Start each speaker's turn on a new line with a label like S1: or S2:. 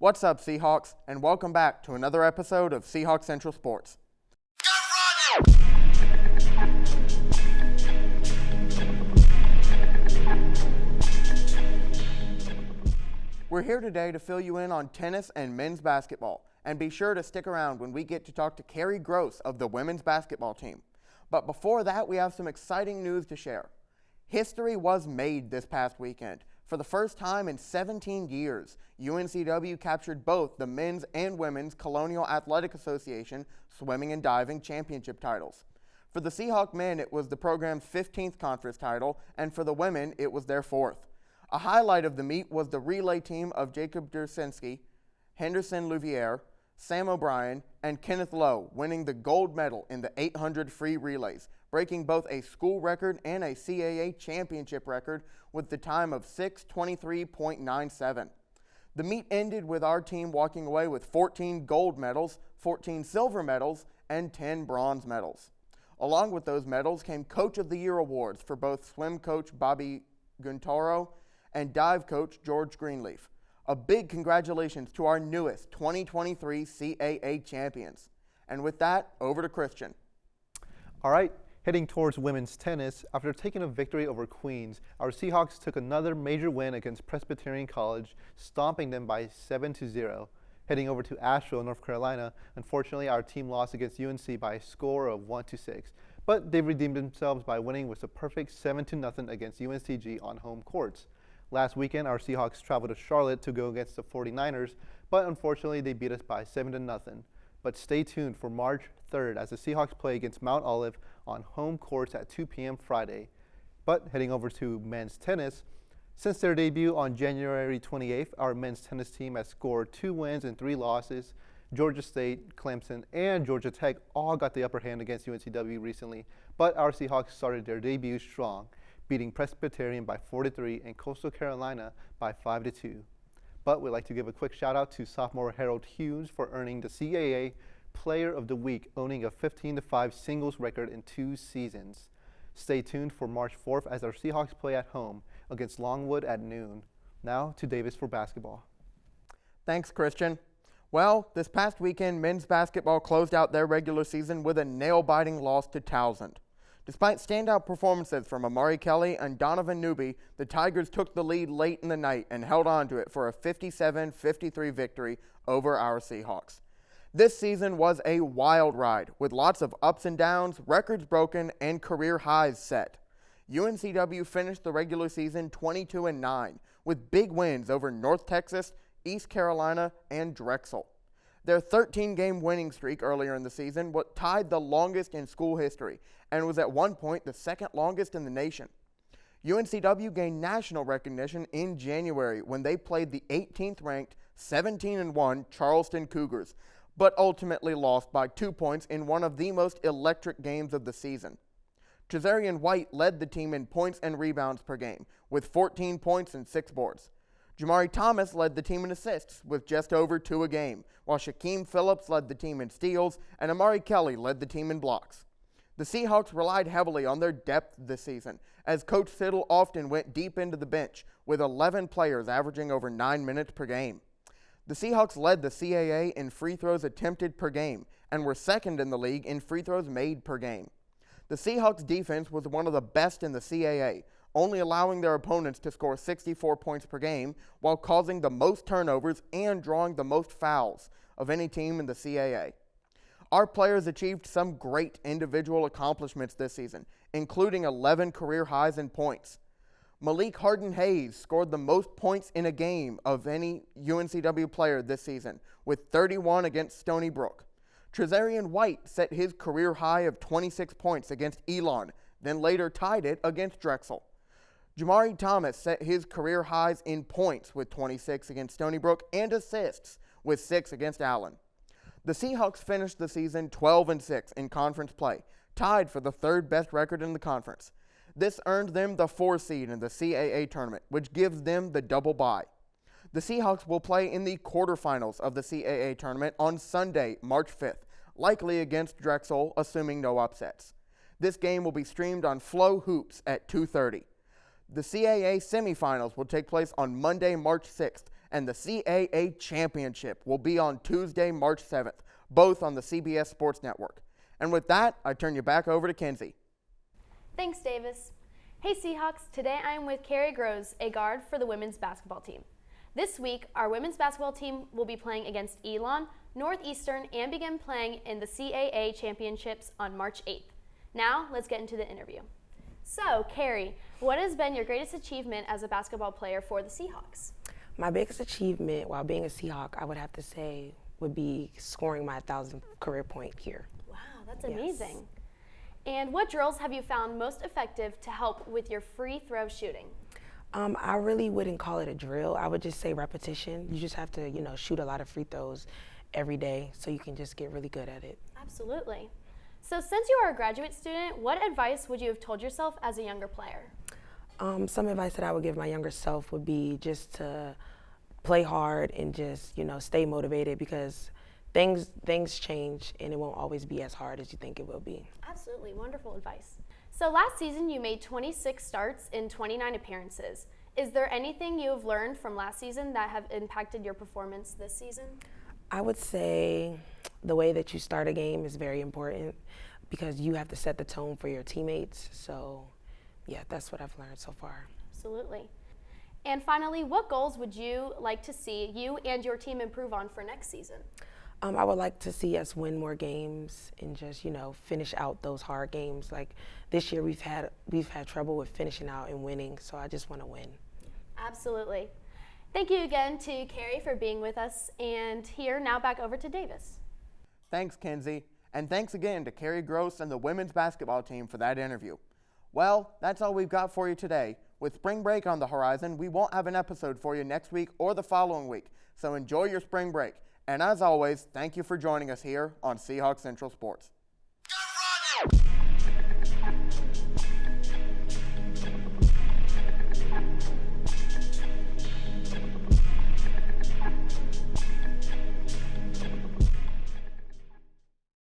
S1: What's up, Seahawks, and welcome back to another episode of Seahawk Central Sports. We're here today to fill you in on tennis and men's basketball, and be sure to stick around when we get to talk to Carrie Gross of the women's basketball team. But before that, we have some exciting news to share. History was made this past weekend. For the first time in 17 years, UNCW captured both the men's and women's Colonial Athletic Association swimming and diving championship titles. For the Seahawk men, it was the program's 15th conference title, and for the women, it was their 4th. A highlight of the meet was the relay team of Jacob Dersinski, Henderson Louviere, Sam O'Brien, and Kenneth Lowe winning the gold medal in the 800 free relays, breaking both a school record and a CAA championship record with the time of 6:23.97. The meet ended with our team walking away with 14 gold medals, 14 silver medals, and 10 bronze medals. Along with those medals came Coach of the Year awards for both swim coach Bobby Guntaro and dive coach George Greenleaf. A big congratulations to our newest 2023 CAA champions. And with that, over to Christian.
S2: All right, heading towards women's tennis, after taking a victory over Queens, our Seahawks took another major win against Presbyterian College, stomping them by 7-0. Heading over to Asheville, North Carolina, unfortunately our team lost against UNC by a score of 1-6, but they redeemed themselves by winning with a perfect 7-0 against UNCG on home courts. Last weekend, our Seahawks traveled to Charlotte to go against the 49ers, but unfortunately they beat us by 7-0. But stay tuned for March 3rd as the Seahawks play against Mount Olive on home courts at 2 p.m. Friday. But heading over to men's tennis, since their debut on January 28th, our men's tennis team has scored 2 wins and 3 losses. Georgia State, Clemson, and Georgia Tech all got the upper hand against UNCW recently, but our Seahawks started their debut strong, beating Presbyterian by 4-3 and Coastal Carolina by 5-2. But we'd like to give a quick shout out to sophomore Harold Hughes for earning the CAA Player of the Week, owning a 15-5 singles record in 2 seasons. Stay tuned for March 4th as our Seahawks play at home against Longwood at noon. Now to Davis for basketball.
S1: Thanks, Christian. Well, this past weekend, men's basketball closed out their regular season with a nail-biting loss to Towson. Despite standout performances from Amari Kelly and Donovan Newby, the Tigers took the lead late in the night and held on to it for a 57-53 victory over our Seahawks. This season was a wild ride with lots of ups and downs, records broken, and career highs set. UNCW finished the regular season 22-9 with big wins over North Texas, East Carolina, and Drexel. Their 13-game winning streak earlier in the season tied the longest in school history and was at one point the second longest in the nation. UNCW gained national recognition in January when they played the 18th-ranked 17-1 Charleston Cougars, but ultimately lost by 2 points in one of the most electric games of the season. Trezarian White led the team in points and rebounds per game with 14 points and 6 boards. Jamari Thomas led the team in assists with just over 2 a game, while Shaquem Phillips led the team in steals and Amari Kelly led the team in blocks. The Seahawks relied heavily on their depth this season, as Coach Siddle often went deep into the bench, with 11 players averaging over 9 minutes per game. The Seahawks led the CAA in free throws attempted per game and were second in the league in free throws made per game. The Seahawks defense was one of the best in the CAA, only allowing their opponents to score 64 points per game while causing the most turnovers and drawing the most fouls of any team in the CAA. Our players achieved some great individual accomplishments this season, including 11 career highs in points. Malik Harden-Hayes scored the most points in a game of any UNCW player this season, with 31 against Stony Brook. Trezarian White set his career high of 26 points against Elon, then later tied it against Drexel. Jamari Thomas set his career highs in points with 26 against Stony Brook and assists with 6 against Allen. The Seahawks finished the season 12-6 in conference play, tied for the 3rd best record in the conference. This earned them the 4th seed in the CAA tournament, which gives them the double bye. The Seahawks will play in the quarterfinals of the CAA tournament on Sunday, March 5th, likely against Drexel, assuming no upsets. This game will be streamed on Flow Hoops at 2:30. The CAA semifinals will take place on Monday, March 6th, and the CAA Championship will be on Tuesday, March 7th, both on the CBS Sports Network. And with that, I turn you back over to Kenzie.
S3: Thanks, Davis. Hey Seahawks, today I am with Carrie, a guard for the women's basketball team. This week, our women's basketball team will be playing against Elon, Northeastern, and begin playing in the CAA Championships on March 8th. Now, let's get into the interview. So, Carrie, what has been your greatest achievement as a basketball player for the Seahawks?
S4: My biggest achievement while being a Seahawk, I would have to say, would be scoring my 1,000th career point here.
S3: Wow, that's amazing. And what drills have you found most effective to help with your free throw shooting?
S4: I really wouldn't call it a drill. I would just say repetition. You just have to, shoot a lot of free throws every day so you can just get really good at it.
S3: Absolutely. So since you are a graduate student, what advice would you have told yourself as a younger player?
S4: Some advice that I would give my younger self would be just to play hard and just, stay motivated, because things change and it won't always be as hard as you think it will be.
S3: Absolutely, wonderful advice. So last season you made 26 starts in 29 appearances. Is there anything you have learned from last season that have impacted your performance this season?
S4: I would say the way that you start a game is very important, because you have to set the tone for your teammates. So yeah, that's what I've learned so far.
S3: Absolutely. And finally, what goals would you like to see you and your team improve on for next season?
S4: I would like to see us win more games and just, finish out those hard games. Like this year, we've had trouble with finishing out and winning, so I just want to win.
S3: Absolutely. Thank you again to Carrie for being with us, and here, now back over to Davis.
S1: Thanks, Kenzie, and thanks again to Carrie Gross and the women's basketball team for that interview. Well, that's all we've got for you today. With spring break on the horizon, we won't have an episode for you next week or the following week, so enjoy your spring break. And as always, thank you for joining us here on Seahawk Central Sports.